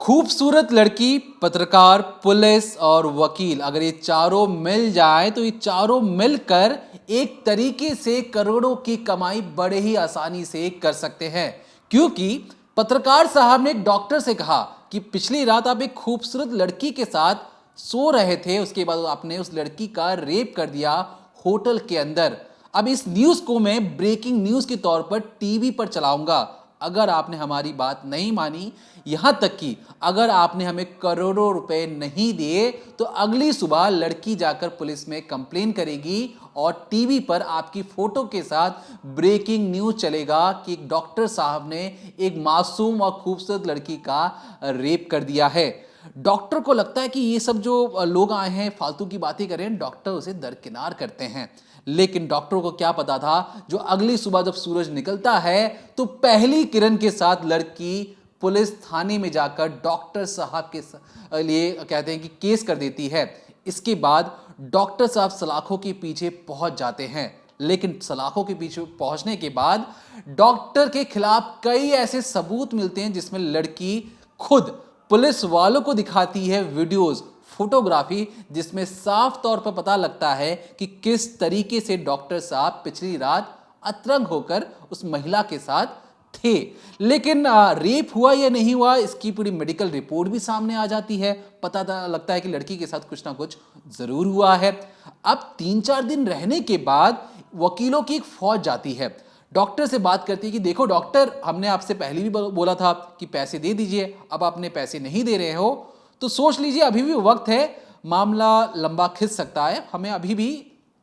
खूबसूरत लड़की, पत्रकार, पुलिस और वकील, अगर ये चारों मिल जाए तो ये चारों मिलकर एक तरीके से करोड़ों की कमाई बड़े ही आसानी से कर सकते हैं। क्योंकि पत्रकार साहब ने एक डॉक्टर से कहा कि पिछली रात आप एक खूबसूरत लड़की के साथ सो रहे थे, उसके बाद आपने उस लड़की का रेप कर दिया होटल के अंदर। अब इस न्यूज को मैं ब्रेकिंग न्यूज के तौर पर टीवी पर चलाऊंगा। अगर आपने हमारी बात नहीं मानी, यहां तक कि अगर आपने हमें करोड़ों रुपए नहीं दिए, तो अगली सुबह लड़की जाकर पुलिस में कंप्लेन करेगी और टीवी पर आपकी फोटो के साथ ब्रेकिंग न्यूज चलेगा कि एक डॉक्टर साहब ने एक मासूम और खूबसूरत लड़की का रेप कर दिया है। डॉक्टर को लगता है कि ये सब जो लोग आए हैं फालतू की बातें करें, डॉक्टर उसे दरकिनार करते हैं। लेकिन डॉक्टर को क्या पता था, जो अगली सुबह जब सूरज निकलता है तो पहली किरण के साथ लड़की पुलिस थाने में जाकर डॉक्टर साहब के लिए कहते हैं कि केस कर देती है। इसके बाद डॉक्टर साहब सलाखों के पीछे पहुंच जाते हैं। लेकिन सलाखों के पीछे पहुंचने के बाद डॉक्टर के खिलाफ कई ऐसे सबूत मिलते हैं जिसमें लड़की खुद पुलिस वालों को दिखाती है वीडियोस, फोटोग्राफी, जिसमें साफ तौर पर पता लगता है कि किस तरीके से डॉक्टर साहब पिछली रात अतरंग होकर उस महिला के साथ थे। लेकिन रेप हुआ या नहीं हुआ, इसकी पूरी मेडिकल रिपोर्ट भी सामने आ जाती है। पता लगता है कि लड़की के साथ कुछ ना कुछ जरूर हुआ है। अब 3-4 दिन रहने के बाद वकीलों की एक फौज जाती है, डॉक्टर से बात करती है कि देखो डॉक्टर, हमने आपसे पहले भी बोला था कि पैसे दे दीजिए, अब आपने पैसे नहीं दे रहे हो तो सोच लीजिए अभी भी वक्त है, मामला लंबा खिंच सकता है, हमें अभी भी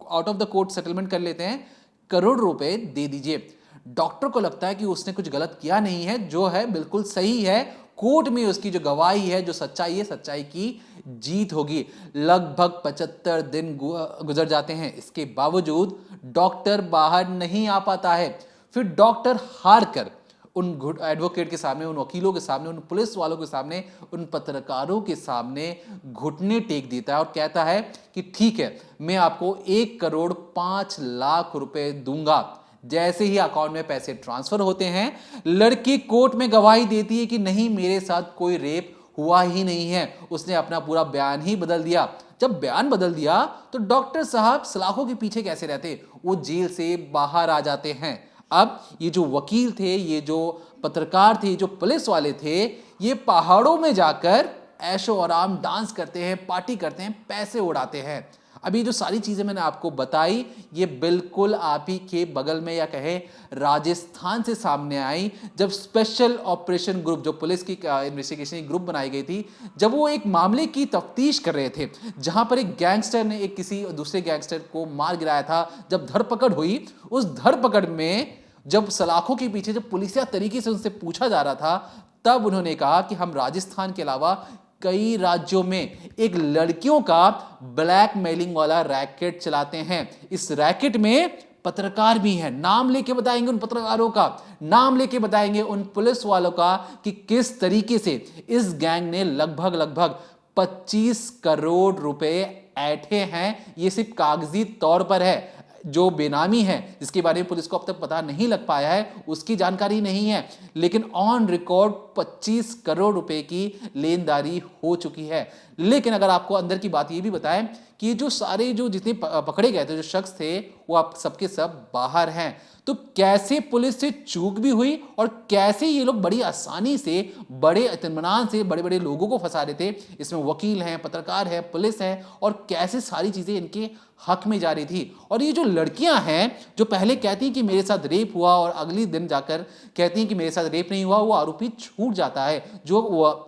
out of the court settlement कर लेते हैं, करोड़ रुपए दे दीजिए। डॉक्टर को लगता है कि उसने कुछ गलत किया नहीं है, जो है बिल्कुल सही है। कोर्ट में उसकी जो गवाही है, जो सच्चाई है, सच्चाई की जीत होगी। लगभग 75 दिन गुजर जाते हैं, इसके बावजूद डॉक्टर बाहर नहीं आ पाता है। फिर डॉक्टर हार कर उन एडवोकेट के सामने, उन वकीलों के सामने, उन पुलिस वालों के सामने, उन पत्रकारों के सामने घुटने टेक देता है और कहता है कि ठीक है, मैं आपको 1,05,00,000 रुपए दूंगा। जैसे ही अकाउंट में पैसे ट्रांसफर होते हैं, लड़की कोर्ट में गवाही देती है कि नहीं, मेरे साथ कोई रेप हुआ ही नहीं है। उसने अपना पूरा बयान ही बदल दिया। जब बयान बदल दिया तो डॉक्टर साहब सलाखों के पीछे कैसे रहते, वो जेल से बाहर आ जाते हैं। अब ये जो वकील थे, ये जो पत्रकार थे, जो पुलिस वाले थे, ये पहाड़ों में जाकर ऐशो आराम, डांस करते हैं, पार्टी करते हैं, पैसे उड़ाते हैं। अभी जो सारी चीजें मैंने आपको बताई, ये बिल्कुल आप ही के बगल में या कहे राजस्थान से सामने आई, जब स्पेशल ऑपरेशन ग्रुप, जो पुलिस की इन्वेस्टिगेशन ग्रुप बनाई गई थी, जब वो एक मामले की तफ्तीश कर रहे थे जहां पर एक गैंगस्टर ने एक किसी दूसरे गैंगस्टर को मार गिराया था। जब धरपकड़ हुई, उस धरपकड़ में जब सलाखों के पीछे जब पुलिसिया तरीके से उनसे पूछा जा रहा था, तब उन्होंने कहा कि हम राजस्थान के अलावा कई राज्यों में एक लड़कियों का ब्लैकमेलिंग वाला रैकेट चलाते हैं। इस रैकेट में पत्रकार भी हैं, नाम लेके बताएंगे उन पत्रकारों का, नाम लेके बताएंगे उन पुलिस वालों का कि किस तरीके से इस गैंग ने लगभग 25 करोड़ रुपए ऐंठे हैं। ये सिर्फ कागजी तौर पर है, जो बेनामी है, जिसके बारे में पुलिस को अब तक पता नहीं लग पाया है, उसकी जानकारी नहीं है, लेकिन ऑन रिकॉर्ड 25 करोड़ रुपए की लेनदारी हो चुकी है। लेकिन अगर आपको अंदर की बात ये भी बताएं कि जो सारे जो जितने पकड़े गए थे, जो शख्स थे, वो आप सबके सब बाहर हैं, तो कैसे पुलिस से चूक भी हुई और कैसे ये लोग बड़ी आसानी से, बड़े इत्मीनान से बड़े बड़े लोगों को फंसा रहे थे। इसमें वकील हैं, पत्रकार है, पुलिस है, और कैसे सारी चीजें इनके हक में जा रही थी। और ये जो लड़कियां हैं, जो पहले कहती हैं कि मेरे साथ रेप हुआ और अगली दिन जाकर कहती हैं कि मेरे साथ रेप नहीं हुआ, वो आरोपी छूट जाता है। जो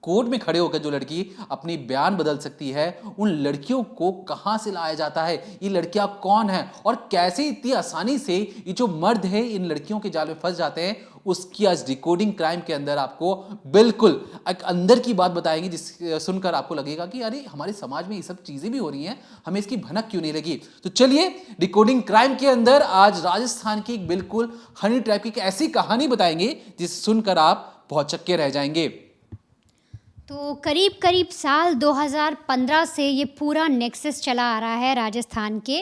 कोर्ट में खड़े होकर जो लड़की अपनी बयान बदल सकती है, उन लड़कियों को कहां से लाया जाता है, ये लड़कियां कौन हैं और कैसे इतनी आसानी से ये जो मर्द है इन लड़कियों के जाल में फंस जाते हैं, उसकी आज डिकोडिंग क्राइम के अंदर आपको बिल्कुल एक अंदर की बात बताएंगे, जिस सुनकर आपको लगेगा कि अरे हमारे समाज में ये सब चीजें भी हो रही हैं, हमें इसकी भनक क्यों नहीं लगी। तो चलिए, डिकोडिंग क्राइम के अंदर आज राजस्थान की एक बिल्कुल हनी ट्रैप की एक ऐसी कहानी बताएंगे जिसे सुनकर आप बहुत चक्के रह जाएंगे। तो करीब साल 2015 से ये पूरा नेक्सस चला आ रहा है राजस्थान के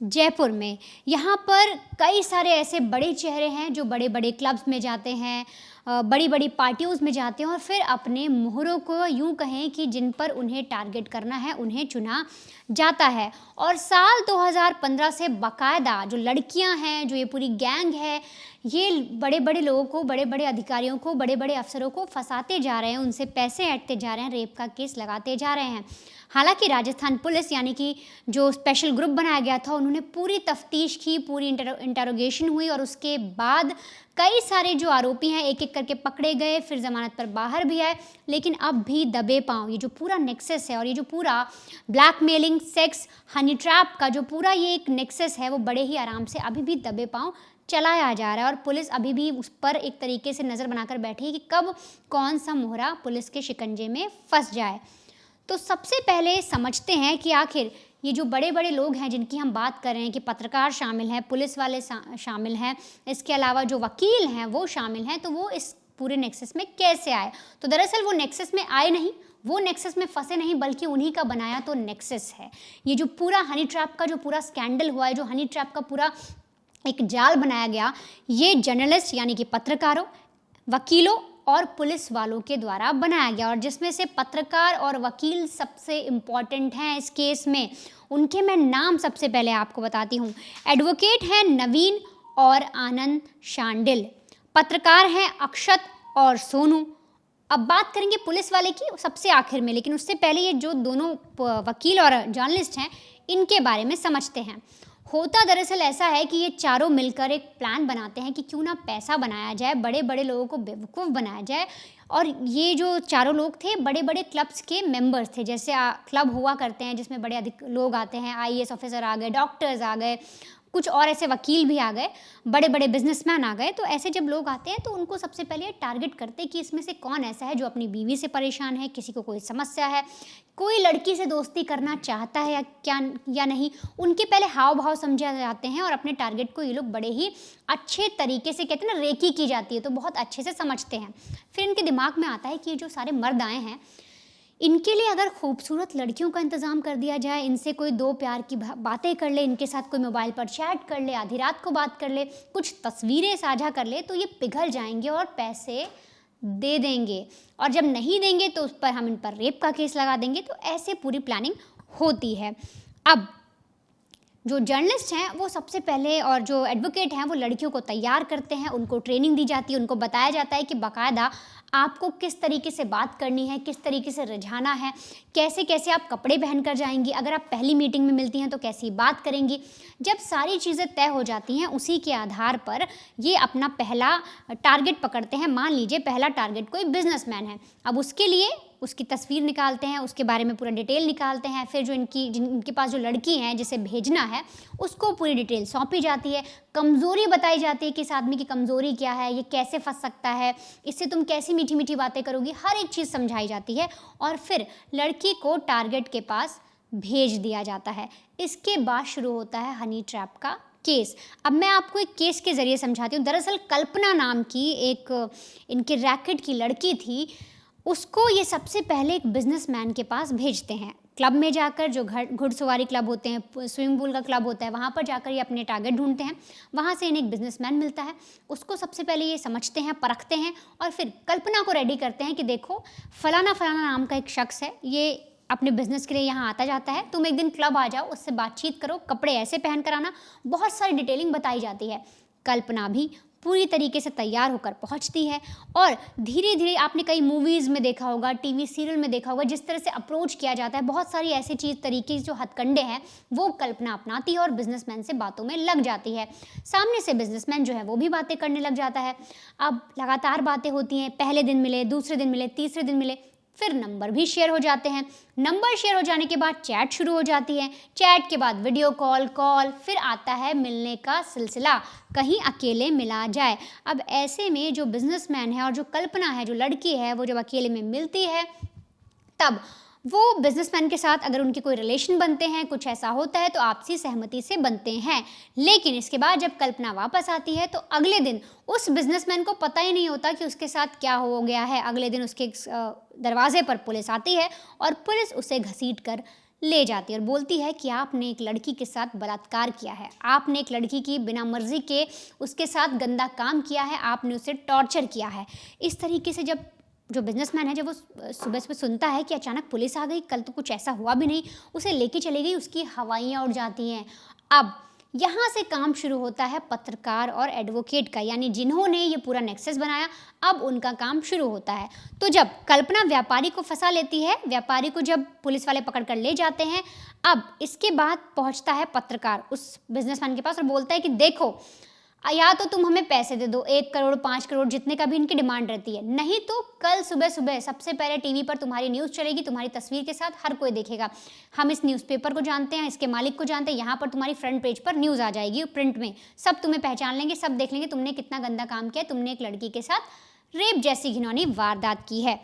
जयपुर में। यहाँ पर कई सारे ऐसे बड़े चेहरे हैं जो बड़े बड़े क्लब्स में जाते हैं, बड़ी बड़ी पार्टियों में जाते हैं और फिर अपने मोहरों को यूं कहें कि जिन पर उन्हें टारगेट करना है उन्हें चुना जाता है। और साल 2015 से बाकायदा जो लड़कियां हैं, जो ये पूरी गैंग है, ये बड़े बड़े लोगों को, बड़े बड़े अधिकारियों को, बड़े बड़े अफसरों को फंसाते जा रहे हैं, उनसे पैसे ऐंठते जा रहे हैं, रेप का केस लगाते जा रहे हैं। हालांकि राजस्थान पुलिस यानी कि जो स्पेशल ग्रुप बनाया गया था, उन्होंने पूरी तफ्तीश की, पूरी इंटरोगेशन हुई और उसके बाद कई सारे जो आरोपी हैं एक एक करके पकड़े गए, फिर जमानत पर बाहर भी आए, लेकिन अब भी दबे पांव ये जो पूरा नेक्सस है और ये जो पूरा ब्लैकमेलिंग, सेक्स, हनी ट्रैप का जो पूरा ये एक नेक्सस है, वो बड़े ही आराम से अभी भी दबे पांव चलाया जा रहा है। और पुलिस अभी भी उस पर एक तरीके से नज़र बनाकर बैठी है कि कब कौन सा मोहरा पुलिस के शिकंजे में फंस जाए। तो सबसे पहले समझते हैं कि आखिर ये जो बड़े बड़े लोग हैं जिनकी हम बात कर रहे हैं कि पत्रकार शामिल हैं, पुलिस वाले शामिल हैं, इसके अलावा जो वकील हैं वो शामिल हैं, तो वो इस पूरे नेक्सस में कैसे आए। तो दरअसल वो नेक्सस में आए नहीं, वो नेक्सस में फंसे नहीं, बल्कि उन्हीं का बनाया तो नेक्सस है। ये जो पूरा हनी ट्रैप का जो पूरा स्कैंडल हुआ है, जो हनी ट्रैप का पूरा एक जाल बनाया गया, ये जर्नलिस्ट यानी कि पत्रकारों, वकीलों और पुलिस वालों के द्वारा बनाया गया। और जिसमें से पत्रकार और वकील सबसे इम्पॉर्टेंट हैं इस केस में। उनके मैं नाम सबसे पहले आपको बताती हूँ। एडवोकेट हैं नवीन और आनंद शांडिल, पत्रकार हैं अक्षत और सोनू। अब बात करेंगे पुलिस वाले की सबसे आखिर में, लेकिन उससे पहले ये जो दोनों वकील और जर्नलिस्ट हैं इनके बारे में समझते हैं। होता दरअसल ऐसा है कि ये चारों मिलकर एक प्लान बनाते हैं कि क्यों ना पैसा बनाया जाए, बड़े बड़े लोगों को बेवकूफ़ बनाया जाए। और ये जो चारों लोग थे बड़े बड़े क्लब्स के मेंबर्स थे। जैसे क्लब हुआ करते हैं जिसमें बड़े अधिक लोग आते हैं, आईएएस ऑफिसर आ गए, डॉक्टर्स आ गए, कुछ और ऐसे वकील भी आ गए, बड़े बड़े बिजनेसमैन आ गए। तो ऐसे जब लोग आते हैं तो उनको सबसे पहले टारगेट करते हैं कि इसमें से कौन ऐसा है जो अपनी बीवी से परेशान है, किसी को कोई समस्या है, कोई लड़की से दोस्ती करना चाहता है या नहीं। उनके पहले हाव भाव समझे जाते हैं और अपने टारगेट को ये लोग बड़े ही अच्छे तरीके से, कहते हैं ना रेकी की जाती है, तो बहुत अच्छे से समझते हैं। फिर इनके दिमाग में आता है कि ये जो सारे मर्द आए हैं, इनके लिए अगर खूबसूरत लड़कियों का इंतज़ाम कर दिया जाए, इनसे कोई दो प्यार की बातें कर ले, इनके साथ कोई मोबाइल पर चैट कर ले, आधी रात को बात कर ले, कुछ तस्वीरें साझा कर ले, तो ये पिघल जाएंगे और पैसे दे देंगे। और जब नहीं देंगे तो उस पर हम इन पर रेप का केस लगा देंगे। तो ऐसे पूरी प्लानिंग होती है। अब जो जर्नलिस्ट हैं वो सबसे पहले, और जो एडवोकेट हैं वो लड़कियों को तैयार करते हैं, उनको ट्रेनिंग दी जाती है, उनको बताया जाता है कि बाकायदा आपको किस तरीके से बात करनी है, किस तरीके से रिझाना है, कैसे कैसे आप कपड़े पहन कर जाएंगी, अगर आप पहली मीटिंग में मिलती हैं तो कैसी बात करेंगी। जब सारी चीज़ें तय हो जाती हैं, उसी के आधार पर ये अपना पहला टारगेट पकड़ते हैं। मान लीजिए पहला टारगेट कोई बिजनेसमैन है, अब उसके लिए उसकी तस्वीर निकालते हैं, उसके बारे में पूरा डिटेल निकालते हैं। फिर जो जिनके पास जो लड़की है जिसे भेजना है, उसको पूरी डिटेल सौंपी जाती है, कमज़ोरी बताई जाती है कि इस आदमी की कमज़ोरी क्या है, ये कैसे फंस सकता है, इससे तुम कैसी मीठी मीठी बातें करोगी, हर एक चीज़ समझाई जाती है। और फिर लड़की को टारगेट के पास भेज दिया जाता है। इसके बाद शुरू होता है हनी ट्रैप का केस। अब मैं आपको एक केस के ज़रिए समझाती हूँ। दरअसल कल्पना नाम की एक इनके रैकेट की लड़की थी, उसको ये सबसे पहले एक बिजनेसमैन के पास भेजते हैं। क्लब में जाकर, जो घुड़सवारी क्लब होते हैं, स्विमिंग पूल का क्लब होता है, वहाँ पर जाकर ये अपने टारगेट ढूंढते हैं। वहाँ से इन्हें एक बिजनेसमैन मिलता है, उसको सबसे पहले ये समझते हैं, परखते हैं और फिर कल्पना को रेडी करते हैं कि देखो फलाना फलाना नाम का एक शख्स है, ये अपने बिजनेस के लिए यहाँ आता जाता है, तुम एक दिन क्लब आ जाओ, उससे बातचीत करो, कपड़े ऐसे पहन कर आना। बहुत सारी डिटेलिंग बताई जाती है। कल्पना भी पूरी तरीके से तैयार होकर पहुंचती है और धीरे धीरे, आपने कई मूवीज़ में देखा होगा, टीवी सीरियल में देखा होगा, जिस तरह से अप्रोच किया जाता है, बहुत सारी ऐसी तरीके जो हथकंडे हैं वो कल्पना अपनाती है और बिजनेसमैन से बातों में लग जाती है। सामने से बिजनेसमैन जो है वो भी बातें करने लग जाता है। अब लगातार बातें होती हैं, पहले दिन मिले, दूसरे दिन मिले, तीसरे दिन मिले, फिर नंबर भी शेयर हो जाते हैं। नंबर शेयर हो जाने के बाद चैट शुरू हो जाती है, चैट के बाद वीडियो कॉल, फिर आता है मिलने का सिलसिला, कहीं अकेले मिला जाए। अब ऐसे में जो बिजनेसमैन है और जो कल्पना है, जो लड़की है, वो जब अकेले में मिलती है, तब वो बिजनेसमैन के साथ अगर उनके कोई रिलेशन बनते हैं, कुछ ऐसा होता है, तो आपसी सहमति से बनते हैं। लेकिन इसके बाद जब कल्पना वापस आती है तो अगले दिन उस बिजनेसमैन को पता ही नहीं होता कि उसके साथ क्या हो गया है। अगले दिन उसके दरवाजे पर पुलिस आती है और पुलिस उसे घसीट कर ले जाती है और बोलती है कि आपने एक लड़की के साथ बलात्कार किया है, आपने एक लड़की की बिना मर्जी के उसके साथ गंदा काम किया है, आपने उसे टॉर्चर किया है। इस तरीके से जब जो बिजनेसमैन है, जब वो सुबह सुबह सुनता है कि अचानक पुलिस आ गई, कल तो कुछ ऐसा हुआ भी नहीं, उसे लेके चली गई, उसकी हवाइयाँ उड़ जाती हैं। अब यहाँ से काम शुरू होता है पत्रकार और एडवोकेट का, यानी जिन्होंने ये पूरा नेक्सस बनाया, अब उनका काम शुरू होता है। तो जब कल्पना व्यापारी को फंसा लेती है, व्यापारी को जब पुलिस वाले पकड़ कर ले जाते हैं, अब इसके बाद पहुँचता है पत्रकार उस बिजनेसमैन के पास और बोलता है कि देखो, या तो तुम हमें पैसे दे दो, 1 करोड़ 5 करोड़ जितने का भी इनकी डिमांड रहती है, नहीं तो कल सुबह सुबह सबसे पहले टीवी पर तुम्हारी न्यूज़ चलेगी, तुम्हारी तस्वीर के साथ, हर कोई देखेगा। हम इस न्यूज़पेपर को जानते हैं, इसके मालिक को जानते हैं, यहाँ पर तुम्हारी फ्रंट पेज पर न्यूज़ आ जाएगी प्रिंट में, सब तुम्हें पहचान लेंगे, सब देख लेंगे तुमने कितना गंदा काम किया, तुमने एक लड़की के साथ रेप जैसी घिनौनी वारदात की है।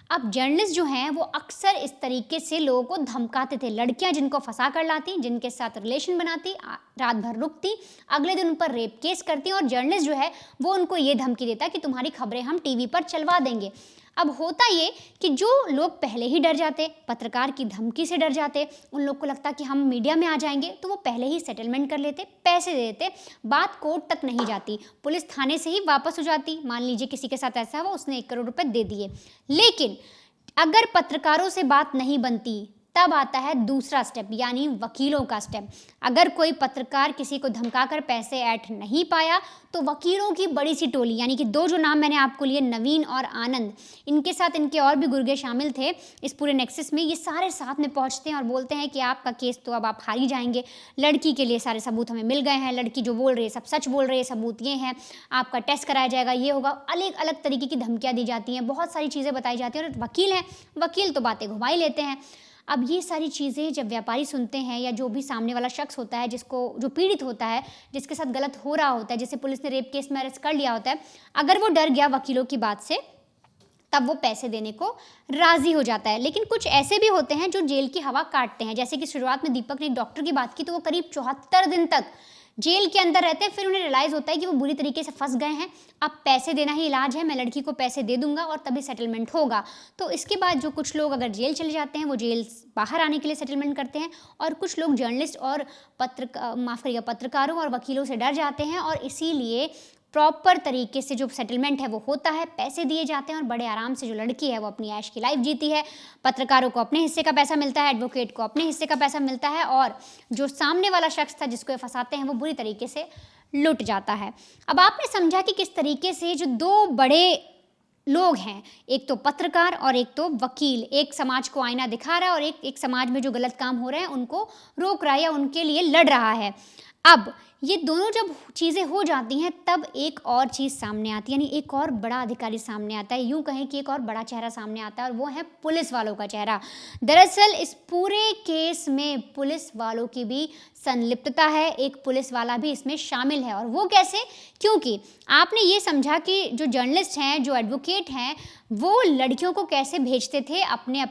अब जर्नलिस्ट जो हैं वो अक्सर इस तरीके से लोगों को धमकाते थे। लड़कियां जिनको फंसा कर लाती, जिनके साथ रिलेशन बनाती, रात भर रुकती, अगले दिन उन पर रेप केस करती और जर्नलिस्ट जो है वो उनको ये धमकी देता कि तुम्हारी खबरें हम टीवी पर चलवा देंगे। अब होता ये कि जो लोग पहले ही डर जाते, पत्रकार की धमकी से डर जाते, उन लोग को लगता कि हम मीडिया में आ जाएंगे, तो वो पहले ही सेटलमेंट कर लेते, पैसे दे देते, बात कोर्ट तक नहीं जाती, पुलिस थाने से ही वापस हो जाती। मान लीजिए किसी के साथ ऐसा हुआ, उसने 1 करोड़ रुपए दे दिए, लेकिन अगर पत्रकारों से बात नहीं बनती, तब आता है दूसरा स्टेप, यानी वकीलों का स्टेप। अगर कोई पत्रकार किसी को धमकाकर पैसे ऐठ नहीं पाया, तो वकीलों की बड़ी सी टोली, यानी कि 2 जो नाम मैंने आपको लिए, नवीन और आनंद, इनके साथ इनके और भी गुर्गे शामिल थे इस पूरे नेक्सस में, ये सारे साथ में पहुंचते हैं और बोलते हैं कि आपका केस तो अब आप हार ही जाएंगे, लड़की के लिए सारे सबूत हमें मिल गए हैं, लड़की जो बोल रही है सब सच बोल रही है, सबूत ये हैं, आपका टेस्ट कराया जाएगा, ये होगा, अलग अलग तरीके की धमकियाँ दी जाती हैं, बहुत सारी चीज़ें बताई जाती हैं। और वकील हैं, वकील तो बातें घुमा ही लेते हैं। अब ये सारी चीज़ें जब व्यापारी सुनते हैं, या जो भी सामने वाला शख्स होता है, जिसको जो पीड़ित होता है, जिसके साथ गलत हो रहा होता है, जैसे पुलिस ने रेप केस में अरेस्ट कर लिया होता है, अगर वो डर गया वकीलों की बात से, तब वो पैसे देने को राज़ी हो जाता है। लेकिन कुछ ऐसे भी होते हैं जो जेल की हवा काटते हैं, जैसे कि शुरुआत में दीपक ने एक डॉक्टर की बात की, तो वो करीब 74 दिन तक जेल के अंदर रहते हैं। फिर उन्हें रियलाइज़ होता है कि वो बुरी तरीके से फंस गए हैं, अब पैसे देना ही इलाज है, मैं लड़की को पैसे दे दूंगा और तभी सेटलमेंट होगा। तो इसके बाद जो कुछ लोग अगर जेल चले जाते हैं, वो जेल बाहर आने के लिए सेटलमेंट करते हैं, और कुछ लोग जर्नलिस्ट और पत्रकारों और वकीलों से डर जाते हैं, और इसीलिए प्रॉपर तरीके से जो सेटलमेंट है वो होता है, पैसे दिए जाते हैं और बड़े आराम से जो लड़की है वो अपनी ऐश की लाइफ जीती है। पत्रकारों को अपने हिस्से का पैसा मिलता है, एडवोकेट को अपने हिस्से का पैसा मिलता है, और जो सामने वाला शख्स था जिसको ये फंसाते हैं वो बुरी तरीके से लुट जाता है। अब आपने समझा कि किस तरीके से जो 2 बड़े लोग हैं, एक तो पत्रकार और एक तो वकील, एक समाज को आईना दिखा रहा है और एक समाज में जो गलत काम हो रहे हैं उनको रोक रहा है या उनके लिए लड़ रहा है। अब ये दोनों जब चीज़ें हो जाती हैं, तब एक और चीज़ सामने आती है, यानी एक और बड़ा अधिकारी सामने आता है, यूँ कहें कि एक और बड़ा चेहरा सामने आता है, और वो है पुलिस वालों का चेहरा। दरअसल इस पूरे केस में पुलिस वालों की भी संलिप्तता है, एक पुलिस वाला भी इसमें शामिल है। और वो कैसे? क्योंकि आपने ये समझा कि जो जर्नलिस्ट हैं, जो एडवोकेट हैं, वो लड़कियों को कैसे भेजते थे अपने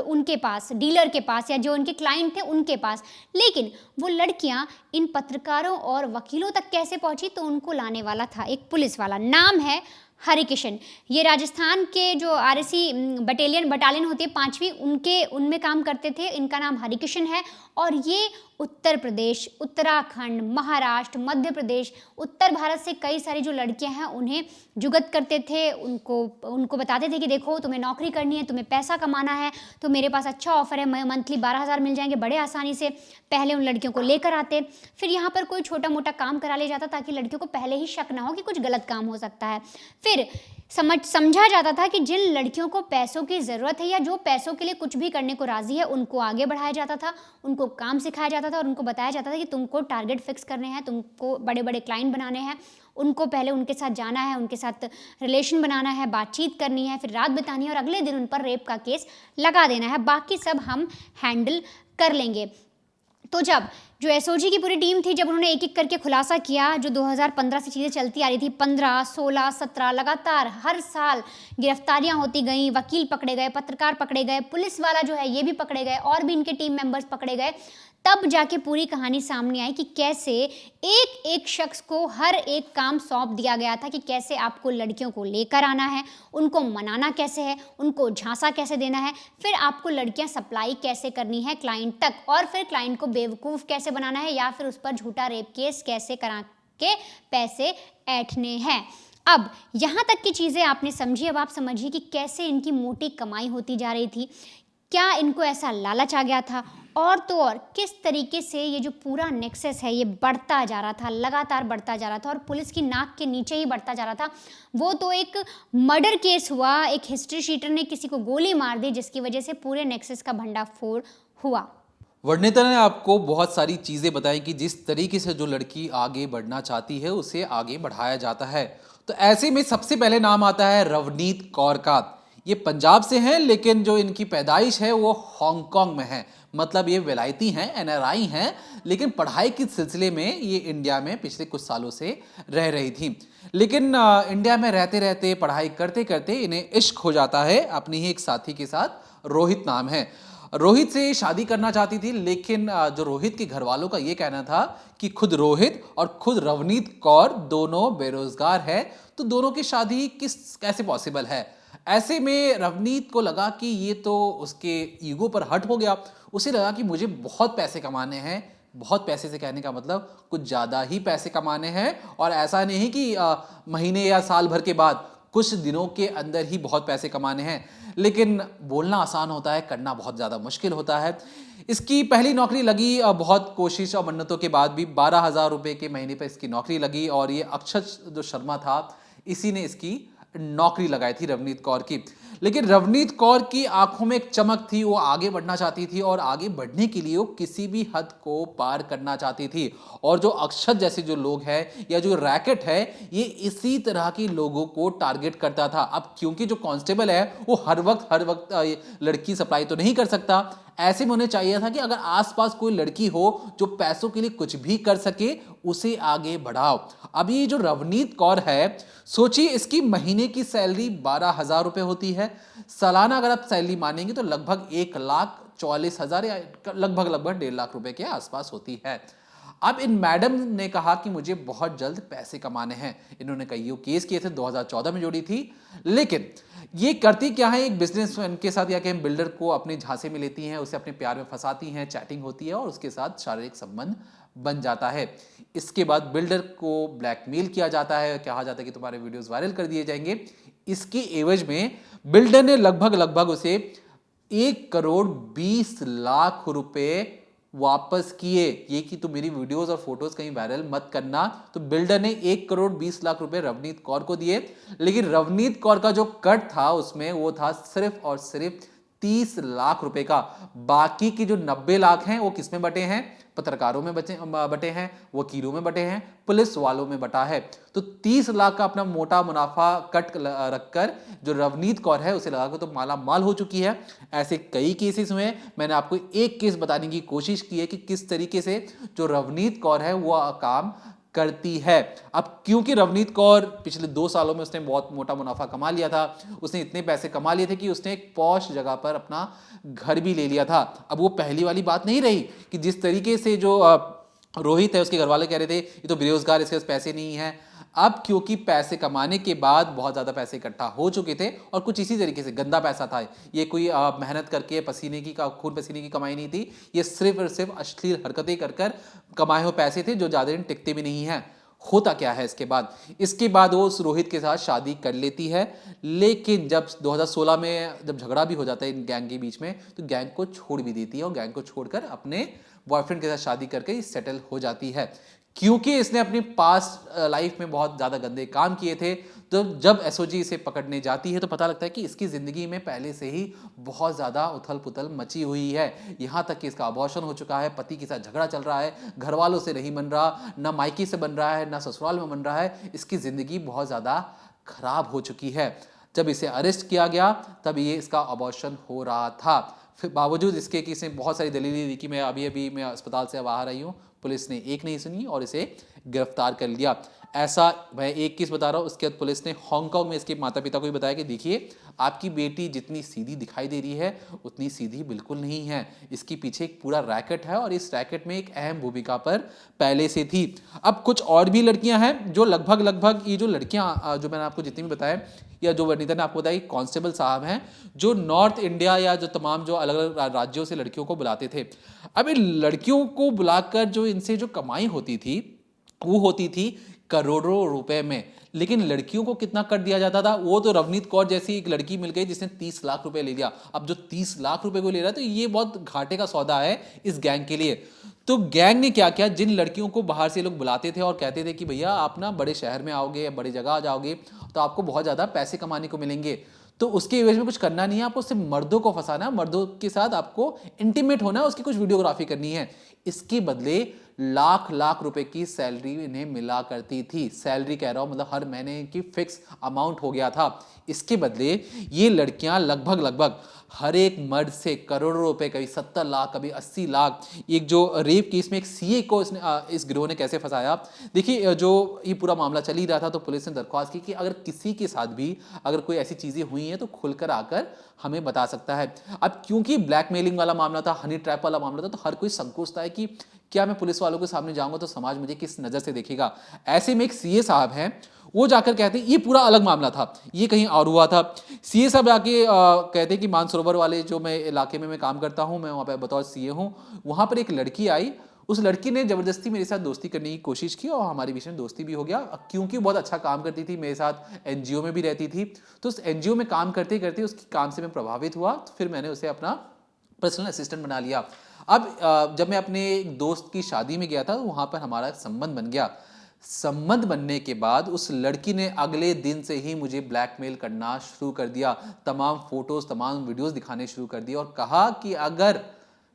उनके पास, डीलर के पास, या जो उनके क्लाइंट थे उनके पास, लेकिन वो लड़कियां इन पत्रकारों और वकीलों तक कैसे पहुंची? तो उनको लाने वाला था एक पुलिस वाला, नाम है हरिकिशन। ये राजस्थान के जो आरएसी बटालियन होती है 5वीं, उनमें काम करते थे। इनका नाम हरिकिशन है, और ये उत्तर प्रदेश, उत्तराखंड, महाराष्ट्र, मध्य प्रदेश, उत्तर भारत से कई सारी जो लड़कियां हैं उन्हें जुगत करते थे, उनको बताते थे कि देखो तुम्हें नौकरी करनी है, तुम्हें पैसा कमाना है, तो मेरे पास अच्छा ऑफर है, मंथली 12,000 मिल जाएंगे बड़े आसानी से। पहले उन लड़कियों को लेकर आते, फिर यहाँ पर कोई छोटा मोटा काम करा ले जाता ताकि लड़कियों को पहले ही शक ना हो कि कुछ गलत काम हो सकता है। फिर समझा जाता था कि जिन लड़कियों को पैसों की ज़रूरत है, या जो पैसों के लिए कुछ भी करने को राज़ी है, उनको आगे बढ़ाया जाता था, उनको काम सिखाया जाता था, और उनको बताया जाता था कि तुमको टारगेट फिक्स करने हैं, तुमको बड़े बड़े क्लाइंट बनाने हैं, उनको पहले उनके साथ जाना है, उनके साथ रिलेशन बनाना है, बातचीत करनी है, फिर रात बितानी है, और अगले दिन उन पर रेप का केस लगा देना है, बाकी सब हम हैंडल कर लेंगे। तो जब जो एसओजी की पूरी टीम थी, जब उन्होंने एक एक करके खुलासा किया, जो 2015 से चीज़ें चलती आ रही थी, 15, 16, 17 लगातार हर साल गिरफ्तारियां होती गई, वकील पकड़े गए, पत्रकार पकड़े गए, पुलिस वाला जो है ये भी पकड़े गए, और भी इनके टीम मेंबर्स पकड़े गए, तब जाके पूरी कहानी सामने आई कि कैसे एक एक शख्स को हर एक काम सौंप दिया गया था कि कैसे आपको लड़कियों को लेकर आना है, उनको मनाना कैसे है, उनको झांसा कैसे देना है, फिर आपको लड़कियां सप्लाई कैसे करनी है क्लाइंट तक, और फिर क्लाइंट को बेवकूफ़ कैसे बनाना है या फिर उस पर झूठा रेप केस कैसे करा के पैसे ऐंठने हैं। अब यहाँ तक की चीज़ें आपने समझी, अब आप समझिए कि कैसे इनकी मोटी कमाई होती जा रही थी, क्या इनको ऐसा लालच आ गया था, और तो और किस तरीके से ये जो पूरा नेक्सस है ये बढ़ता जा रहा था, लगातार बढ़ता जा रहा था और पुलिस की नाक के नीचे ही बढ़ता जा रहा था। वो तो एक मर्डर केस हुआ, एक हिस्ट्री शीटर ने किसी को गोली मार दी जिसकी वजह से पूरे नेक्सस का भंडाफोड़ हुआ। वर्णिता ने आपको बहुत सारी चीज़ें बताई कि जिस तरीके से जो लड़की आगे बढ़ना चाहती है उसे आगे बढ़ाया जाता है। तो ऐसे में सबसे पहले नाम आता है रवनीत कौर का। ये पंजाब से हैं, लेकिन जो इनकी पैदाइश है वो हांगकांग में है। मतलब ये विलायती हैं, एनआरआई हैं, लेकिन पढ़ाई के सिलसिले में ये इंडिया में पिछले कुछ सालों से रह रही थी। लेकिन इंडिया में रहते रहते, पढ़ाई करते करते इन्हें इश्क हो जाता है अपनी ही एक साथी के साथ, रोहित नाम है। रोहित से शादी करना चाहती थी, लेकिन जो रोहित के घर वालों का ये कहना था कि खुद रोहित और खुद रवनीत कौर दोनों बेरोजगार है, तो दोनों की शादी कैसे पॉसिबल है। ऐसे में रवनीत को लगा कि ये तो उसके ईगो पर हट हो गया। उसे लगा कि मुझे बहुत पैसे कमाने हैं, बहुत पैसे से कहने का मतलब कुछ ज़्यादा ही पैसे कमाने हैं, और ऐसा नहीं कि महीने या साल भर के बाद, कुछ दिनों के अंदर ही बहुत पैसे कमाने हैं। लेकिन बोलना आसान होता है, करना बहुत ज़्यादा मुश्किल होता है। इसकी पहली नौकरी लगी बहुत कोशिश और मन्नतों के बाद भी, 12,000 रुपये के महीने पर इसकी नौकरी लगी, और ये अक्षत जो शर्मा था इसी ने इसकी नौकरी लगाई थी रवनीत कौर की। लेकिन रवनीत कौर की आंखों में एक चमक थी, वो आगे बढ़ना चाहती थी, और आगे बढ़ने के लिए वो किसी भी हद को पार करना चाहती थी। और जो अक्षत जैसे जो लोग हैं या जो रैकेट है, ये इसी तरह के लोगों को टारगेट करता था। अब क्योंकि जो कांस्टेबल है वो हर वक्त लड़की सप्लाई तो नहीं कर सकता, ऐसे में उन्हें चाहिए था कि अगर आसपास कोई लड़की हो जो पैसों के लिए कुछ भी कर सके, उसे आगे बढ़ाओ। अब ये जो रवनीत कौर है, सोचिए इसकी महीने की सैलरी 12,000 रुपये होती है। सालाना अगर आप सैलरी मानेंगे तो लगभग 1,44,000 या लगभग 1.5 लाख रुपए के आसपास होती है। अब इन मैडम ने कहा कि मुझे बहुत जल्द पैसे कमाने हैं। इन्होंने कई केस किए थे, 2014 में जोड़ी थी। लेकिन ये करती क्या है, एक बिजनेसमैन के साथ या कहीं बिल्डर को अपने झांसे में लेती हैं, उसे अपने प्यार में फंसाती हैं, चैटिंग होती है और उसके साथ शारीरिक संबंध बन जाता है। इसके बाद बिल्डर को ब्लैकमेल किया जाता है, कहा जाता है कि तुम्हारे वीडियोस वायरल कर दिए जाएंगे। इसके एवज में बिल्डर ने लगभग उसे 1,20,00,000 रुपए वापस किए। ये कि तुम मेरी वीडियोस और फोटोज कहीं वायरल मत करना। तो बिल्डर ने 1,20,00,000 रुपए रवनीत कौर को दिए। लेकिन रवनीत कौर का जो कट था उसमें वो था सिर्फ और सिर्फ 30 लाख रुपए का। बाकी की जो 90 लाख हैं वो किसमें बटे हैं? पत्रकारों में बटे हैं, वकीलों में बटे हैं, पुलिस वालों में बटा है। तो 30 लाख का अपना मोटा मुनाफा कट रखकर जो रवनीत कौर है उसे लगा कि तो माला माल हो चुकी है। ऐसे कई केसेस हुए। मैंने आपको एक केस बताने की कोशिश की है कि किस तरीके से जो रवनीत कौर है वो काम करती है। अब क्योंकि रवनीत कौर पिछले 2 सालों में उसने बहुत मोटा मुनाफा कमा लिया था, उसने इतने पैसे कमा लिए थे कि उसने एक पॉश जगह पर अपना घर भी ले लिया था। अब वो पहली वाली बात नहीं रही कि जिस तरीके से जो रोहित है उसके घर वाले कह रहे थे ये तो बेरोजगार, इसके पास पैसे नहीं है। अब क्योंकि पैसे कमाने के बाद बहुत ज़्यादा पैसे इकट्ठा हो चुके थे और कुछ इसी तरीके से गंदा पैसा था, ये कोई मेहनत करके खून पसीने की कमाई नहीं थी, ये सिर्फ और सिर्फ अश्लील हरकतें कर कमाए हुए पैसे थे जो ज़्यादा दिन टिकते भी नहीं हैं। होता क्या है इसके बाद वो उस रोहित के साथ शादी कर लेती है। लेकिन जब 2016 में जब झगड़ा भी हो जाता है इन गैंग के बीच में, तो गैंग को छोड़ भी देती है और गैंग को छोड़कर अपने बॉयफ्रेंड के साथ शादी करके सेटल हो जाती है। क्योंकि इसने अपनी पास्ट लाइफ में बहुत ज़्यादा गंदे काम किए थे, तो जब एसओजी इसे पकड़ने जाती है तो पता लगता है कि इसकी ज़िंदगी में पहले से ही बहुत ज़्यादा उथल पुथल मची हुई है। यहाँ तक कि इसका अबॉर्शन हो चुका है, पति के साथ झगड़ा चल रहा है, घर वालों से नहीं बन रहा, ना मायके से बन रहा है, ना ससुराल में बन रहा है। इसकी ज़िंदगी बहुत ज़्यादा खराब हो चुकी है। जब इसे अरेस्ट किया गया तब ये इसका अबॉर्शन हो रहा था। फिर बावजूद इसके कि इसने बहुत सारी दलीलें दी कि मैं अभी मैं अस्पताल से बाहर आई हूँ, पुलिस ने एक नहीं सुनी और इसे गिरफ्तार कर लिया। ऐसा मैं एक केस बता रहा हूँ, उसके बाद पुलिस ने हांगकांग में इसके माता पिता को भी बताया कि देखिए आपकी बेटी जितनी सीधी दिखाई दे रही है उतनी सीधी बिल्कुल नहीं है, इसके पीछे एक पूरा रैकेट है और इस रैकेट में एक अहम भूमिका पर पहले से थी। अब कुछ और भी लड़कियां हैं जो लगभग ये जो लड़कियां जो मैंने आपको जितनी भी बताया या जो वनीता ने आपको बताया, कांस्टेबल साहब हैं जो नॉर्थ इंडिया या जो तमाम जो अलग अलग राज्यों से लड़कियों को बुलाते थे। अब इन लड़कियों को बुलाकर जो इनसे जो कमाई होती थी वो होती थी करोड़ों रुपए में, लेकिन लड़कियों को कितना कर दिया जाता था? वो तो रवनीत कौर जैसी एक लड़की मिल गई जिसने 30 लाख रुपए ले लिया। अब जो 30 लाख रुपए को ले रहा है तो ये बहुत घाटे का सौदा है इस गैंग के लिए। तो गैंग ने क्या किया, जिन लड़कियों को बाहर से लोग बुलाते थे और कहते थे कि भैया आप ना बड़े शहर में आओगे या बड़ी जगह आ जाओगे तो आपको बहुत ज़्यादा पैसे कमाने को मिलेंगे, तो उसके एवज में कुछ करना नहीं है, आपको सिर्फ मर्दों को फंसाना है, मर्दों के साथ आपको इंटीमेट होना है, उसकी कुछ वीडियोग्राफी करनी है। इसके बदले लाख लाख रुपए की सैलरी इन्हें मिला करती थी। सैलरी कह रहा हूं मतलब हर महीने की फिक्स अमाउंट हो गया था। इसके बदले ये लड़कियां लगभग हर एक मर्द से करोड़ों रुपए, कभी 70 लाख, कभी 80 लाख। एक जो रेप केस में एक सीए को इस गिरोह ने कैसे फंसाया, देखिए जो ये पूरा मामला चल ही रहा था तो पुलिस ने दरख्वास्त की कि अगर किसी के साथ भी अगर कोई ऐसी चीजें हुई हैं तो खुलकर आकर हमें बता सकता है। अब क्योंकि ब्लैकमेलिंग वाला मामला था, हनी ट्रैप वाला मामला था, तो हर कोई संकोचता है कि क्या मैं पुलिस वालों के सामने जाऊंगा तो समाज मुझे किस नजर से देखेगा। ऐसे में एक सीए साहब हैं, वो जाकर कहते हैं, ये पूरा अलग मामला था, ये कहीं और हुआ था। सीए साहब जाके कहते हैं कि मानसरोवर वाले जो मैं इलाके में मैं काम करता हूँ, मैं वहाँ पे बतौर सीए हूँ, वहाँ पर एक लड़की आई, उस लड़की ने जबरदस्ती मेरे साथ दोस्ती करने की कोशिश की और हमारे बीच में दोस्ती भी हो गया। क्योंकि बहुत अच्छा काम करती थी, मेरे साथ एनजीओ में भी रहती थी, तो उस एनजीओ में काम करते करते उसके काम से मैं प्रभावित हुआ, तो फिर मैंने उसे अपना पर्सनल असिस्टेंट बना लिया। अब जब मैं अपने एक दोस्त की शादी में गया था, वहाँ पर हमारा संबंध बन गया। संबंध बनने के बाद उस लड़की ने अगले दिन से ही मुझे ब्लैकमेल करना शुरू कर दिया, तमाम फोटोज, तमाम वीडियोस दिखाने शुरू कर दिए और कहा कि अगर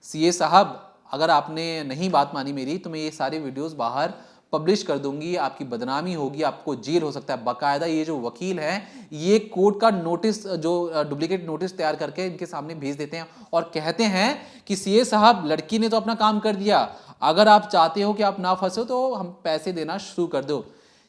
सीए साहब अगर आपने नहीं बात मानी मेरी तो मैं ये सारे वीडियोस बाहर पब्लिश कर दूंगी, आपकी बदनामी होगी, आपको जेल हो सकता है। बाकायदा ये जो वकील हैं ये कोर्ट का नोटिस, जो डुप्लीकेट नोटिस तैयार करके इनके सामने भेज देते हैं और कहते हैं कि सीए साहब लड़की ने तो अपना काम कर दिया, अगर आप चाहते हो कि आप ना फंसो तो हम पैसे देना शुरू कर दो।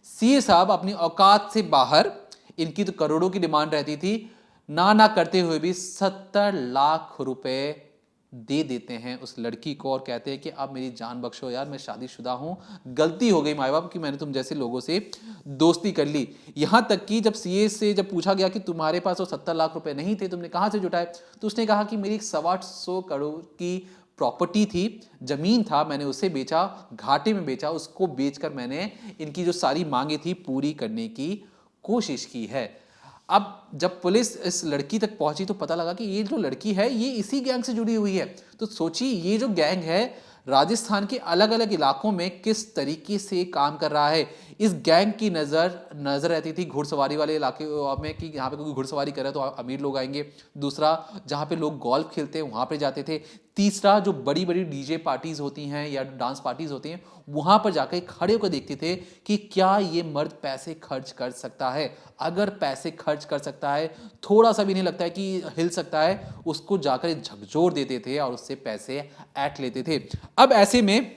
सीए साहब अपनी औकात से बाहर, इनकी तो करोड़ों की डिमांड रहती थी, ना करते हुए भी 70 लाख रुपए दे देते हैं उस लड़की को और कहते हैं कि अब मेरी जान बख्शो यार, मैं शादीशुदा हूं, गलती हो गई माँ बाप की, मैंने तुम जैसे लोगों से दोस्ती कर ली। यहां तक कि जब सीए से जब पूछा गया कि तुम्हारे पास वो 70 लाख रुपए नहीं थे, तुमने कहां से जुटाए, तो उसने कहा कि मेरी 125 करोड़ की प्रॉपर्टी थी, जमीन था, मैंने उसे बेचा, घाटे में बेचा, उसको बेचकर मैंने इनकी जो सारी मांगे थी पूरी करने की कोशिश की है। अब जब पुलिस इस लड़की तक पहुंची तो पता लगा कि ये जो लड़की है ये इसी गैंग से जुड़ी हुई है। तो सोचिए ये जो गैंग है राजस्थान के अलग अलग इलाकों में किस तरीके से काम कर रहा है। इस गैंग की नजर रहती थी घुड़सवारी वाले इलाके में कि यहाँ पे कोई घुड़सवारी करे तो अमीर लोग आएंगे, दूसरा जहाँ पे लोग गोल्फ खेलते हैं वहाँ पे जाते थे, तीसरा जो बड़ी बड़ी डीजे पार्टीज होती हैं या डांस पार्टीज होती हैं वहाँ पर जाकर खड़े होकर देखते थे कि क्या ये मर्द पैसे खर्च कर सकता है। अगर पैसे खर्च कर सकता है, थोड़ा सा भी नहीं लगता है कि हिल सकता है, उसको जाकर झकझोर देते थे और उससे पैसे ऐंठ लेते थे। अब ऐसे में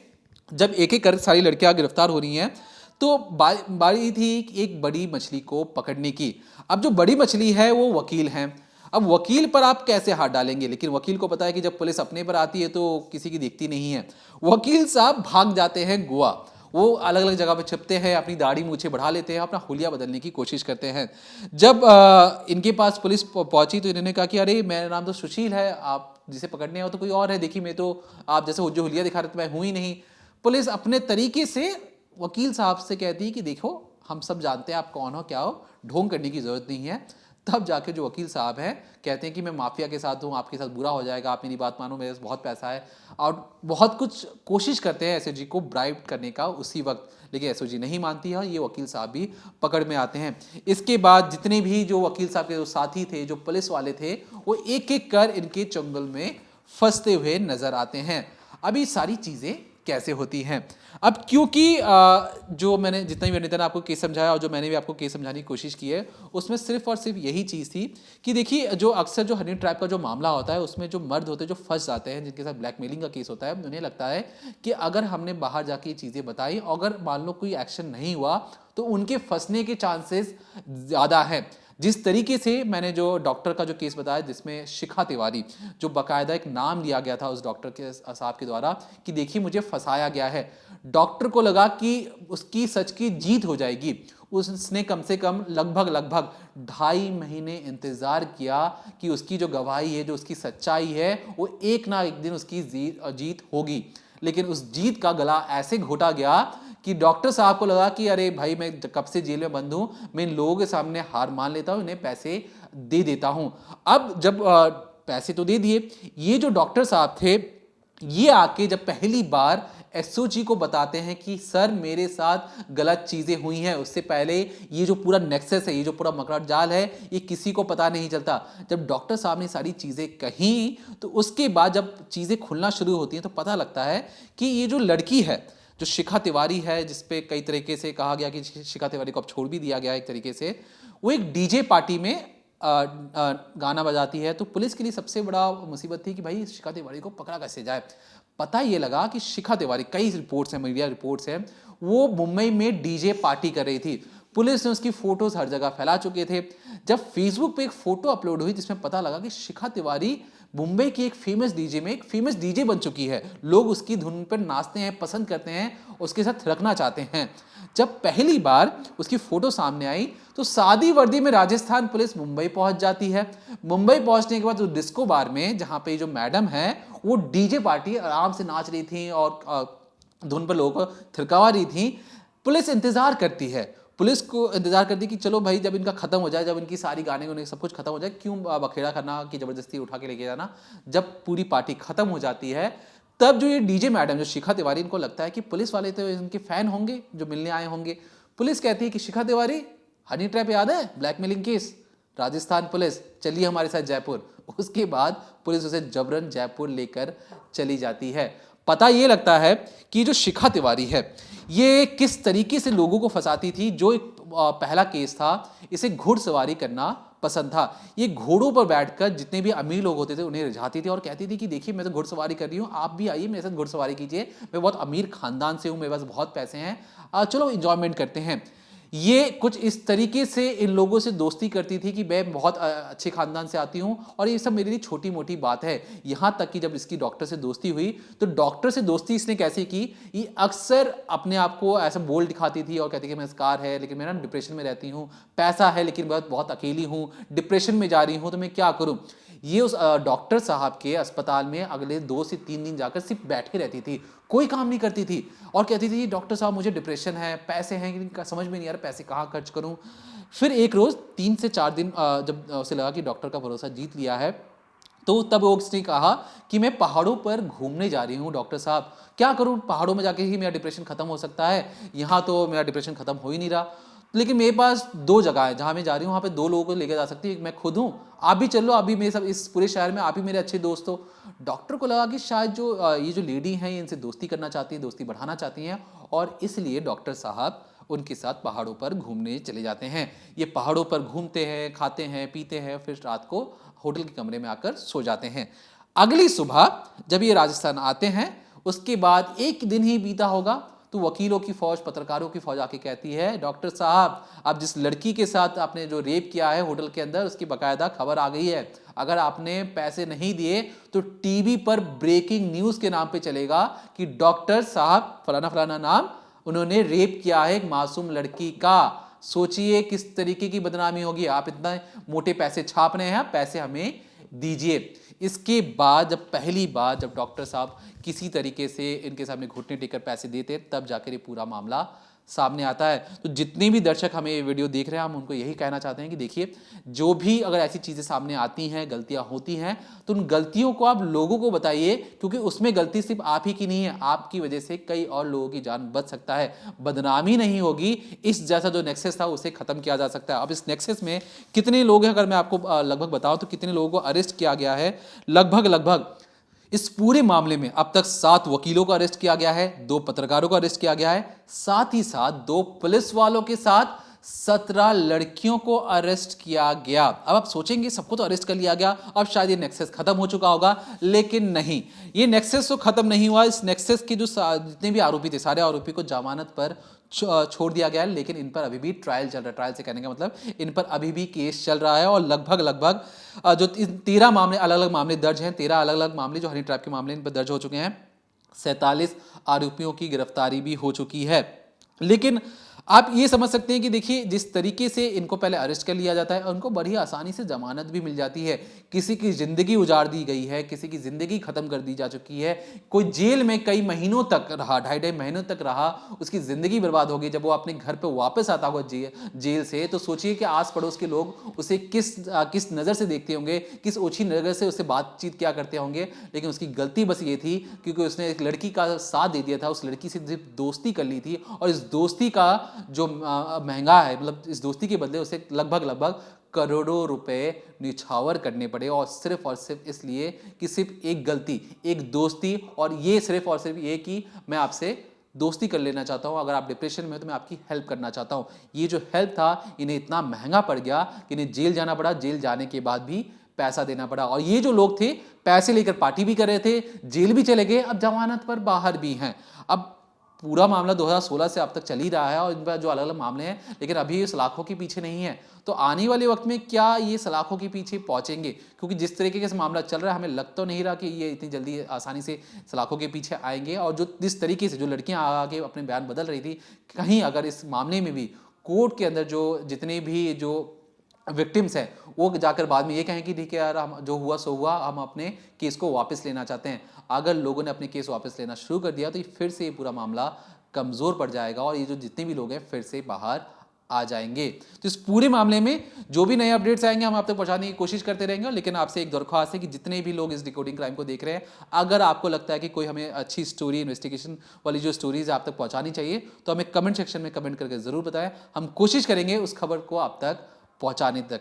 जब एक एक कर सारी लड़कियां गिरफ्तार हो रही हैं तो बारी थी एक बड़ी मछली को पकड़ने की। अब जो बड़ी मछली है वो वकील हैं। अब वकील पर आप कैसे हाथ डालेंगे, लेकिन वकील को पता है कि जब पुलिस अपने पर आती है तो किसी की दिखती नहीं है। वकील साहब भाग जाते हैं गोवा, वो अलग अलग जगह पे छिपते हैं, अपनी दाढ़ी मूछें बढ़ा लेते हैं, अपना हुलिया बदलने की कोशिश करते हैं। जब इनके पास पुलिस पहुंची तो इन्होंने कहा कि अरे मेरा नाम तो सुशील है, आप जिसे पकड़ने हो तो कोई और है, देखिए मैं तो आप जैसे जो हुलिया दिखा रहे थे मैं हूँ ही नहीं। पुलिस अपने तरीके से वकील साहब से कहती है कि देखो हम सब जानते हैं आप कौन हो क्या हो, ढोंग करने की जरूरत नहीं है। तब जाके जो वकील साहब हैं कहते हैं कि मैं माफिया के साथ हूँ, आपके साथ बुरा हो जाएगा, आप मेरी बात मानो, मेरे पास बहुत पैसा है, और बहुत कुछ कोशिश करते हैं एसओजी को ब्राइब करने का उसी वक्त, लेकिन एसओजी नहीं मानती है। ये वकील साहब भी पकड़ में आते हैं। इसके बाद जितने भी जो वकील साहब के जो साथी थे, जो पुलिस वाले थे, वो एक एक कर इनके चंगुल में फंसते हुए नजर आते हैं। अभी सारी चीजें कैसे होती हैं। अब क्योंकि जो मैंने जितना भी विनीता ने आपको केस समझाया और जो मैंने भी आपको केस समझाने की कोशिश की है, उसमें सिर्फ और सिर्फ यही चीज़ थी कि देखिए जो अक्सर जो हनी ट्रैप का जो मामला होता है उसमें जो मर्द होते हैं जो फंस जाते हैं, जिनके साथ ब्लैकमेलिंग का केस होता है, उन्हें लगता है कि अगर हमने बाहर जाके ये चीज़ें बताई, अगर मान लो कोई एक्शन नहीं हुआ तो उनके फंसने के चांसेस ज़्यादा हैं। जिस तरीके से मैंने जो डॉक्टर का जो केस बताया जिसमें शिखा तिवारी, जो बाकायदा एक नाम लिया गया था उस डॉक्टर के साहब के द्वारा कि देखिए मुझे फंसाया गया है, डॉक्टर को लगा कि उसकी सच की जीत हो जाएगी। उसने कम से कम लगभग 2.5 महीने इंतजार किया कि उसकी जो गवाही है, जो उसकी सच्चाई है, वो एक ना एक दिन उसकी जीत होगी। लेकिन उस जीत का गला ऐसे घोटा गया कि डॉक्टर साहब को लगा कि अरे भाई मैं कब से जेल में बंद हूं, मैं इन लोगों के सामने हार मान लेता हूं, इन्हें पैसे दे देता हूं। अब जब पैसे तो दे दिए, ये जो डॉक्टर साहब थे ये आके जब पहली बार एसओजी को बताते हैं कि सर मेरे साथ गलत चीजें हुई हैं, उससे पहले ये जो पूरा नेक्सस है, ये जो पूरा मकरट जाल है, ये किसी को पता नहीं चलता। जब डॉक्टर साहब ने सारी चीजें कही तो उसके बाद जब चीजें खुलना शुरू होती हैं तो पता लगता है कि ये जो लड़की है, जो शिखा तिवारी है, जिसपे कई तरीके से कहा गया कि शिखा तिवारी को अब छोड़ भी दिया गया एक तरीके से, वो एक डीजे पार्टी में गाना बजाती है। तो पुलिस के लिए सबसे बड़ा मुसीबत थी कि भाई शिखा तिवारी को पकड़ा कैसे जाए। पता ये लगा कि शिखा तिवारी, कई रिपोर्ट्स हैं, मीडिया रिपोर्ट्स हैं, वो मुंबई में डीजे पार्टी कर रही थी। पुलिस ने उसकी फोटोज हर जगह फैला चुके थे। जब फेसबुक पे एक फोटो अपलोड हुई जिसमें पता लगा कि शिखा तिवारी मुंबई की एक फेमस डीजे में एक फेमस डीजे बन चुकी है, लोग उसकी धुन पर नाचते हैं, पसंद करते हैं, उसके साथ रखना चाहते हैं। जब पहली बार उसकी फोटो सामने आई तो सादी वर्दी में राजस्थान पुलिस मुंबई पहुंच जाती है। मुंबई पहुंचने के बाद उस डिस्को बार में जहां पे जो मैडम है वो डीजे पार्टी आराम से नाच रही थी और धुन पर लोगों को थिरका रही थी, पुलिस इंतजार करती है। पुलिस को इंतजार करती कि चलो भाई जब इनका खत्म हो जाए, जब इनकी सारी गाने उन्हें सब कुछ खत्म हो जाए, क्यों बखेड़ा करना कि जबरदस्ती उठा के लेके जाना। जब पूरी पार्टी खत्म हो जाती है तब जो ये डीजे मैडम, जो शिखा तिवारी, इनको लगता है कि पुलिस वाले तो इनके फैन होंगे जो मिलने आए होंगे। पुलिस कहती है कि शिखा तिवारी, हनी ट्रैप याद है, ब्लैकमेलिंग केस, राजस्थान पुलिस, चलिए हमारे साथ जयपुर। उसके बाद पुलिस उसे जबरन जयपुर लेकर चली जाती है। पता ये लगता है कि जो शिखा तिवारी है ये किस तरीके से लोगों को फंसाती थी। जो एक पहला केस था, इसे घुड़सवारी करना पसंद था। ये घोड़ों पर बैठकर जितने भी अमीर लोग होते थे उन्हें रिझाती थी और कहती थी कि देखिए मैं तो घुड़सवारी कर रही हूँ, आप भी आइए मेरे साथ घुड़सवारी कीजिए, मैं बहुत अमीर खानदान से हूँ, मेरे पास बहुत पैसे हैं, चलो इंजॉयमेंट करते हैं। ये कुछ इस तरीके से इन लोगों से दोस्ती करती थी कि मैं बहुत अच्छे खानदान से आती हूँ और ये सब मेरे लिए छोटी मोटी बात है। यहाँ तक कि जब इसकी डॉक्टर से दोस्ती हुई तो डॉक्टर से दोस्ती इसने कैसे की, ये अक्सर अपने आप को ऐसा बोल दिखाती थी और कहती कि मैं स्कार है लेकिन मैं ना डिप्रेशन में रहती हूँ, पैसा है लेकिन बहुत बहुत अकेली हूँ, डिप्रेशन में जा रही हूँ तो मैं क्या करूँ। ये उस डॉक्टर साहब के अस्पताल में अगले 2 से 3 दिन जाकर सिर्फ बैठे रहती थी, कोई काम नहीं करती थी और कहती थी डॉक्टर साहब मुझे डिप्रेशन है, पैसे हैं लेकिन समझ में नहीं आ रहा पैसे कहाँ खर्च करूं। फिर एक रोज़ 3 से 4 दिन जब उसे लगा कि डॉक्टर का भरोसा जीत लिया है तो तब उसने कहा कि मैं पहाड़ों पर घूमने जा रही हूँ डॉक्टर साहब, क्या करूँ, पहाड़ों में जाके ही मेरा डिप्रेशन खत्म हो सकता है, यहाँ तो मेरा डिप्रेशन खत्म हो ही नहीं रहा। लेकिन मेरे पास 2 जगह है जहाँ मैं जा रही हूँ, वहाँ पे 2 लोगों को लेकर जा सकती है, मैं खुद हूँ, आप भी चलो, अभी मेरे सब इस पूरे शहर में आप ही मेरे अच्छे दोस्त हो। डॉक्टर को लगा कि शायद जो ये जो लेडी हैं ये इनसे दोस्ती करना चाहती हैं, दोस्ती बढ़ाना चाहती हैं और इसलिए डॉक्टर साहब उनके साथ पहाड़ों पर घूमने चले जाते हैं। ये पहाड़ों पर घूमते हैं, खाते हैं, पीते हैं, फिर रात को होटल के कमरे में आकर सो जाते हैं। अगली सुबह जब ये राजस्थान आते हैं उसके बाद 1 दिन ही बीता होगा तो वकीलों की फौज, पत्रकारों की फौज आके कहती है डॉक्टर साहब अब जिस लड़की के साथ आपने जो रेप किया है होटल के अंदर उसकी बाकायदा खबर आ गई है, अगर आपने पैसे नहीं दिए तो टीवी पर ब्रेकिंग न्यूज़ के नाम पे चलेगा कि डॉक्टर साहब फलाना फलाना नाम, उन्होंने रेप किया है एक मासूम लड़की का। सोचिए किस तरीके की बदनामी होगी, आप इतना मोटे पैसे छाप रहे हैं, पैसे हमें दीजिए। इसके बाद जब पहली बार जब डॉक्टर साहब किसी तरीके से इनके सामने घुटने टेकर पैसे देते तब जाकर ये पूरा मामला सामने आता है। तो जितने भी दर्शक हमें ये वीडियो देख रहे हैं हम उनको यही कहना चाहते हैं कि देखिए जो भी अगर ऐसी चीज़ें सामने आती हैं, गलतियां होती हैं तो उन गलतियों को आप लोगों को बताइए क्योंकि उसमें गलती सिर्फ आप ही की नहीं है, आपकी वजह से कई और लोगों की जान बच सकता है, बदनामी नहीं होगी। इस जैसा जो नेक्सस था उसे खत्म किया जा सकता है। अब इस नेक्सस में कितने लोग हैं अगर मैं आपको लगभग बताऊं तो कितने लोगों को अरेस्ट किया गया है, लगभग इस पूरे मामले में अब तक 7 वकीलों को अरेस्ट किया गया है, 2 पत्रकारों को अरेस्ट किया गया है, साथ ही साथ 2 पुलिस वालों के साथ 17 लड़कियों को अरेस्ट किया गया। अब आप सोचेंगे सबको तो अरेस्ट कर लिया गया, अब शायद ये नेक्सस खत्म हो चुका होगा, लेकिन नहीं, ये नेक्सस तो खत्म नहीं हुआ। इस नेक्सस के जो जितने भी आरोपी थे, सारे आरोपी को जमानत पर छोड़ दिया गया है, लेकिन इन पर अभी भी ट्रायल चल रहा है। ट्रायल से कहने का मतलब इन पर अभी भी केस चल रहा है और लगभग जो 13 मामले अलग अलग मामले दर्ज हैं, 13 अलग अलग मामले जो हनी ट्रैप के मामले इन पर दर्ज हो चुके हैं, 47 आरोपियों की गिरफ्तारी भी हो चुकी है। लेकिन आप ये समझ सकते हैं कि देखिए जिस तरीके से इनको पहले अरेस्ट कर लिया जाता है और उनको बड़ी आसानी से जमानत भी मिल जाती है, किसी की जिंदगी उजाड़ दी गई है, किसी की जिंदगी खत्म कर दी जा चुकी है, कोई जेल में कई महीनों तक रहा, 2.5 महीनों तक रहा, उसकी जिंदगी बर्बाद हो गई। जब वो अपने घर पे वापस आता होगा जेल से, तो सोचिए कि आस पड़ोस के लोग उसे किस नज़र से देखते होंगे, किस ओछी नज़र से उससे बातचीत क्या करते होंगे। लेकिन उसकी गलती बस ये थी क्योंकि उसने एक लड़की का साथ दे दिया था, उस लड़की से सिर्फ दोस्ती कर ली थी, और इस दोस्ती का जो महंगा है, मतलब इस दोस्ती के बदले उसे लगभग करोड़ों रुपए निछावर करने पड़े, और सिर्फ इसलिए कि सिर्फ एक गलती, एक दोस्ती, और ये सिर्फ ये कि मैं आपसे दोस्ती कर लेना चाहता हूं, अगर आप डिप्रेशन में हो तो मैं आपकी हेल्प करना चाहता हूं। ये जो हेल्प था इन्हें इतना महंगा पड़ गया कि इन्हें जेल जाना पड़ा, जेल जाने के बाद भी पैसा देना पड़ा। और ये जो लोग थे पैसे लेकर पार्टी भी कर रहे थे, जेल भी चले गए, अब जमानत पर बाहर भी हैं। अब पूरा मामला 2016 से अब तक चल ही रहा है और इन पर जो अलग अलग मामले हैं, लेकिन अभी ये सलाखों के पीछे नहीं है। तो आने वाले वक्त में क्या ये सलाखों के पीछे पहुंचेंगे? क्योंकि जिस तरीके से मामला चल रहा है, हमें लग तो नहीं रहा कि ये इतनी जल्दी आसानी से सलाखों के पीछे आएंगे। और जो जिस तरीके से जो लड़कियां आके अपने बयान बदल रही थी, कहीं अगर इस मामले में भी कोर्ट के अंदर जो जितने भी जो विक्टिम्स हैं वो जाकर बाद में ये कहें कि ठीक है यार, हम जो हुआ सो हुआ, हम अपने केस को वापस लेना चाहते हैं। अगर लोगों ने अपने केस वापस लेना शुरू कर दिया तो फिर से ये पूरा मामला कमज़ोर पड़ जाएगा और ये जो जितने भी लोग हैं फिर से बाहर आ जाएंगे। तो इस पूरे मामले में जो भी नए अपडेट्स आएंगे हम आप तक पहुंचाने की कोशिश करते रहेंगे। लेकिन आपसे एक दरख्वास्त है कि जितने भी लोग इस डिकोडिंग क्राइम को देख रहे हैं, अगर आपको लगता है कि कोई हमें अच्छी स्टोरी, इन्वेस्टिगेशन वाली जो स्टोरीज आप तक पहुंचानी चाहिए, तो हमें कमेंट सेक्शन में कमेंट करके ज़रूर बताएं। हम कोशिश करेंगे उस खबर को आप तक पहुंचाने तक